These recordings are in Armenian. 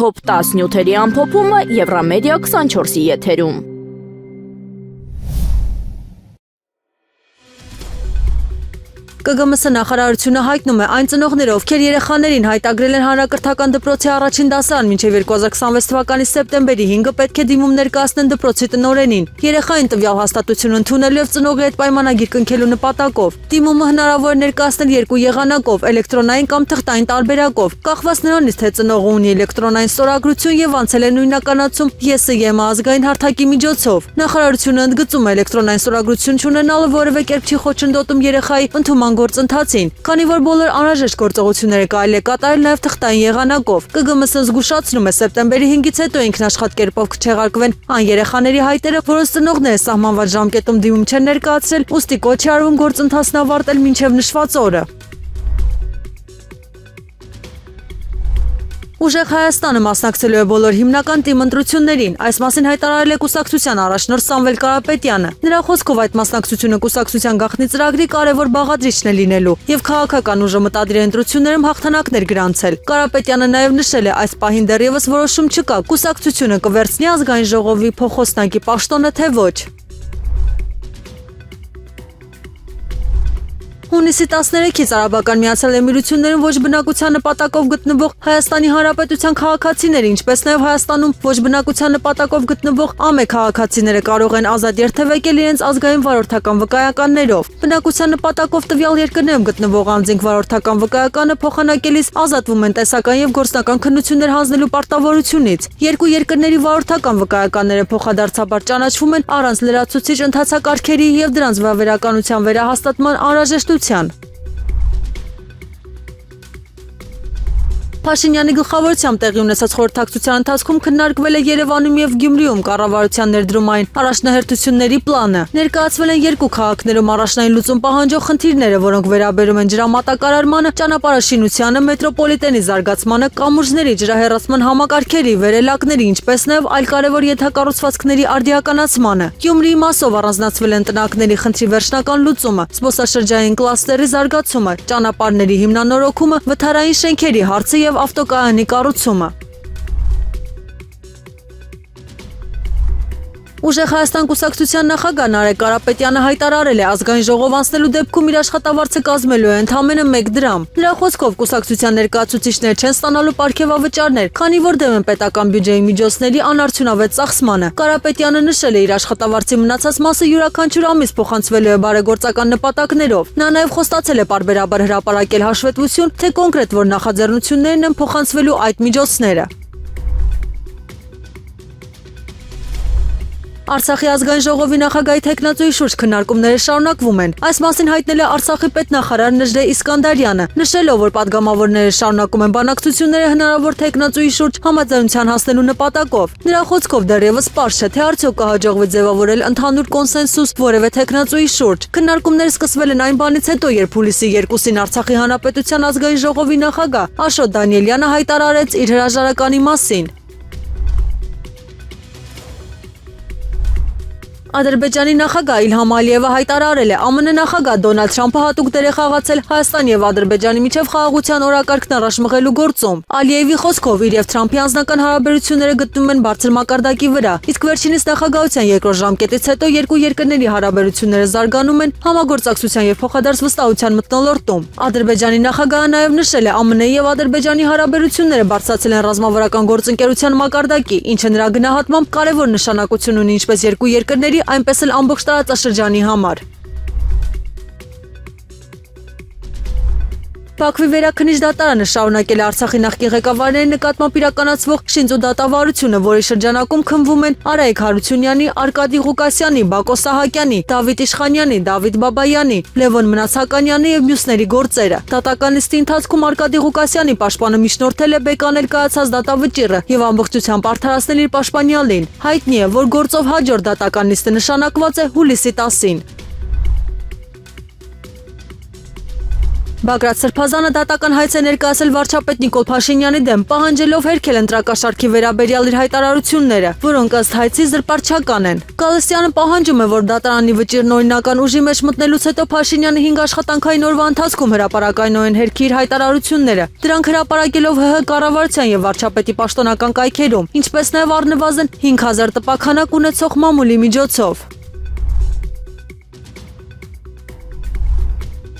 Թոփ 10 նյութերի ամփոփումը Եվրամեդիա 24-ի եթերում։ ԿԳՄՍ նախարարությունը հայտնում է այն ծնողները, ովքեր երեխաներին հայտագրել են հանրակրթական դպրոցի առաջին դասարան մինչև 2026 թվականի սեպտեմբերի 5-ը պետք է դիմում ներկայացնեն դպրոցի տնօրենին։ Երեխային տվյալ հաստատություն ընդունելու եւ ծնողի հետ պայմանագիր կնքելու նպատակով։ Դիմումը հնարավոր է ներկայացնել երկու եղանակով՝ էլեկտրոնային կամ թղթային տարբերակով, կախված նրանից, թե ծնողը ունի էլեկտրոնային ստորագրություն եւ անցել է նույնականացում ԵՍԵՄ ազգային հարթակի միջոցով։ Նախարարությունը ընդգծում է էլեկտրոնային ստորագրություն չունենալը որևէ կերպ չի խոչընդոտում երեխայի ընդունման գործընթացին, քանի որ բոլոր անհրաժեշտ գործողությունները կարելի է կատարել նաև թղթային եղանակով։ ԿԳՄՍ-ն զգուշացնում է սեպտեմբերի 5-ից հետո ինքնաշխատ կերպով կչեղարկվեն այն երեխաների հայտերը, որոնց ծնողները սահմանված ժամկետում դիմում չեն ներկայացրել, ուստի կոչ է արվում գործընթացն ավարտել մինչև նշված օրը։ Ուժեղ Հայաստանը մասնակցելու է բոլոր հիմնական թիմ ընտրություններին, այս մասին հայտարարել է կուսակցության առաջնորդ Սամվել Կարապետյանը։ Նրա խոսքով այդ մասնակցությունը կուսակցության գաղտնի ծրագրի կարևոր բաղադրիչն է լինելու եւ քաղաքական ուժը մտադիր է ընտրություններում հաղթանակներ գրանցել։ Կարապետյանը նաեւ նշել է, այս պահին դեռևս որոշում չկա, կուսակցությունը կվերցնի ազգային ժողովի փոխոսնակի պաշտոնը թե ոչ։ Հունիսի 13-ից Արաբական Միացյալ Էմիրություններում ոչ բնակության նպատակով գտնվող Հայաստանի Հանրապետության քաղաքացիները, ինչպես նաև Հայաստանում ոչ բնակության նպատակով գտնվող ԱՄԷ քաղաքացիները կարող են ազատ երթևեկել իրենց ազգային վարորդական վկայականներով։ Բնակության նպատակով տվյալ երկրներում գտնվող անձինք վարորդական վկայականը փոխանակելիս ազատվում են տեսական եւ գործնական քննություններ հանձնելու պարտավորությունից։ Երկու երկրների վարորդական վկայականները փոխադարձաբար ճանաչվում են առանց լրացուցիչ ընթացակարգերի եւ դրանց վավերականության վերահաստատման անհրաժեշտության։ Փաշինյանի գլխավորությամբ տեղի ունեցած խորհրդակցության ընթացքում քննարկվել է Երևանում եւ Գյումրիում կառավարության ներդրումային առաջնահերթությունների պլանը։ Ներկայացվել են երկու քաղաքներում առաջնային լուծում պահանջող խնդիրները, որոնք վերաբերում են ջրամատակարարմանը, ճանապարհաշինությանը, մետրոպոլիտենի զարգացմանը, կամուրջների ջրահեռացման համակարգերի, վերելակների, ինչպես նաեւ այլ կարևոր ենթակառուցվածքների արդիականացմանը։ Գյումրիի մասով առանձնացվել են տնակների խնդրի վերջնական լուծումը, զբոսաշրջային կլաստերի զարգացումը, ճանապարհների հիմնանորոգումը, վթարային շենքերի հարցը եւ ավտոկայանի կառուցումը։ Ուժեղ Հայաստան կուսակցության նախագահ Նարեկ Կարապետյանը հայտարարել է, ազգային ժողով անցնելու դեպքում իր աշխատավարձը կազմելու է ընդամենը 1 դրամ։ Նրա խոսքով կուսակցության ներկայացուցիչներ չեն ստանալու պարգևավճարներ, քանի որ դեմ են պետական բյուջեի միջոցների անարդյունավետ ծախսմանը։ Կարապետյանը նշել է, իր աշխատավարձի մնացած մասը յուրաքանչյուր ամիս փոխանցվելու է բարեգործական նպատակներով։ Նա նաև խոստացել է պարբերաբար հրապարակել հաշվետվություն, թե կոնկրետ որ նախաձեռնություններն են փոխանցվելու այդ միջոցները։ Արցախի ազգային ժողովի նախագահի թեկնածուի շուրջ քննարկումները շարունակվում են։ Այս մասին հայտնել է Արցախի պետնախարար Նժդե Իսկանդարյանը, նշելով, որ падգամավորները շարունակում են բանակցությունները հնարավոր թեկնածուի շուրջ համաձայնության հասնելու նպատակով։ Նրա խոսքով դեռևս պարզ չէ, թե արդյոք կհաջողվի ձևավորել ընդհանուր կոնսենսուս որևէ թեկնածուի շուրջ։ Քննարկումները սկսվել են այն բանից հետո, երբ հուլիսի 2-ին Արցախի Հանրապետության ազգային ժողովի նախագահ Աշոտ Դանիելյանը հայտարարեց իր հրաժարականի մասին։ Ադրբեջանի նախագահ Իլհամ Ալիևը հայտարարել է, ԱՄՆ նախագահ Դոնալդ Թրամփը հատուկ դեր է խաղացել Հայաստանի եւ Ադրբեջանի միջև խաղաղության օրակարգն առաջ մղելու գործում։ Ալիևի խոսքով իր եւ Թրամփի անձնական հարաբերությունները գտնվում են բարձր մակարդակի վրա, իսկ վերջինիս նախագահության երկրորդ ժամկետից հետո երկու երկրների հարաբերությունները զարգանում են համագործակցության եւ փոխադարձ վստահության մթնոլորտում։ Ադրբեջանի նախագահը նաեւ նշել է, ԱՄՆ եւ Ադրբեջանի հարաբերությունները բարձրացել են ռազմավարական գործընկերության մակարդակի, ինչը նրա գնահատմամբ կարևոր նշանակություն ունի ինչպես երկու երկրների այնպես էլ ամբողջ տարածաշրջանի համար։ Բաքվի վերաքննիչ դատարանը շարունակել է Արցախի նախկին ղեկավարների նկատմամբ իրականացվող շինծու դատավարությունը, որի շրջանակում քննվում են Արայիկ Հարությունյանի, Արկադի Ղուկասյանի, Բակո Սահակյանի, Դավիթ Իշխանյանի, Դավիթ Բաբայանի, Լևոն Մնացականյանի եւ մյուսների գործերը։ Դատական նիստի ընթացքում Արկադի Ղուկասյանի պաշտպանը միջնորդել է բեկանել կայացած դատավճիռը եւ ամբողջությամբ արդարացնել իր պաշտպանյալին։ Հայտնի է, որ գործով հաջորդ դատական նիստը նշանակված է հուլիսի 10-ին։ Բագրատ Սրբազանը դատական հայց է ներկայացել վարչապետ Նիկոլ Փաշինյանի դեմ, պահանջելով հերքել ընտրակաշառքի վերաբերյալ իր հայտարարությունները, որոնք ըստ հայցի զրպարտչական են։ Գալստյանը պահանջում է, որ դատարանի վճիրն օրինական ուժի մեջ մտնելուց հետո Փաշինյանը 5 աշխատանքային օրվա ընթացքում հրապարակայնորեն հերքի իր հայտարարությունները, դրանք հրապարակելով ՀՀ կառավարության եւ վարչապետի պաշտոնական կայքերում, ինչպես նաեւ առնվազն 5000 տպաքանակ ունեցող մամուլի միջոցով։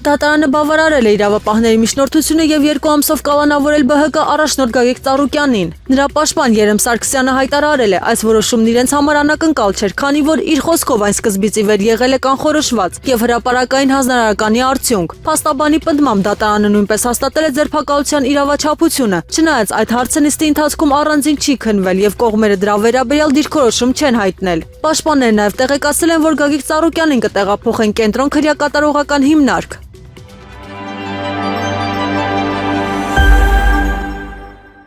Դատարանը բավարարել է իրավապահների միջնորդությունը եւ 2 ամսով կալանավորել ԲՀԿ առաջնորդ Գագիկ Ծառուկյանին։ Նրա պաշտպան Երեմ Սարգսյանը հայտարարել է, այս որոշումն իրենց համար անակնկալ չէր, քանի որ իր խոսքով այն սկզբից ի վեր եղել է կանխորոշված եւ հրապարակային հանրարականի արդյունք։ Փաստաբանի պնդմամբ դատարանը նույնպես հաստատել է ձերբակալության իրավաչափությունը, չնայած այդ հարցը նիստի ընթացքում առանձին չի քննվել եւ կողմերը դրա վերաբերյալ դիրքորոշում չեն հայտնել։ Պաշտպանները նաեւ տեղեկացել են, որ Գագիկ Ծառուկյանին կտեղափոխեն կենտրոն քրեակատարողական հիմնարկ։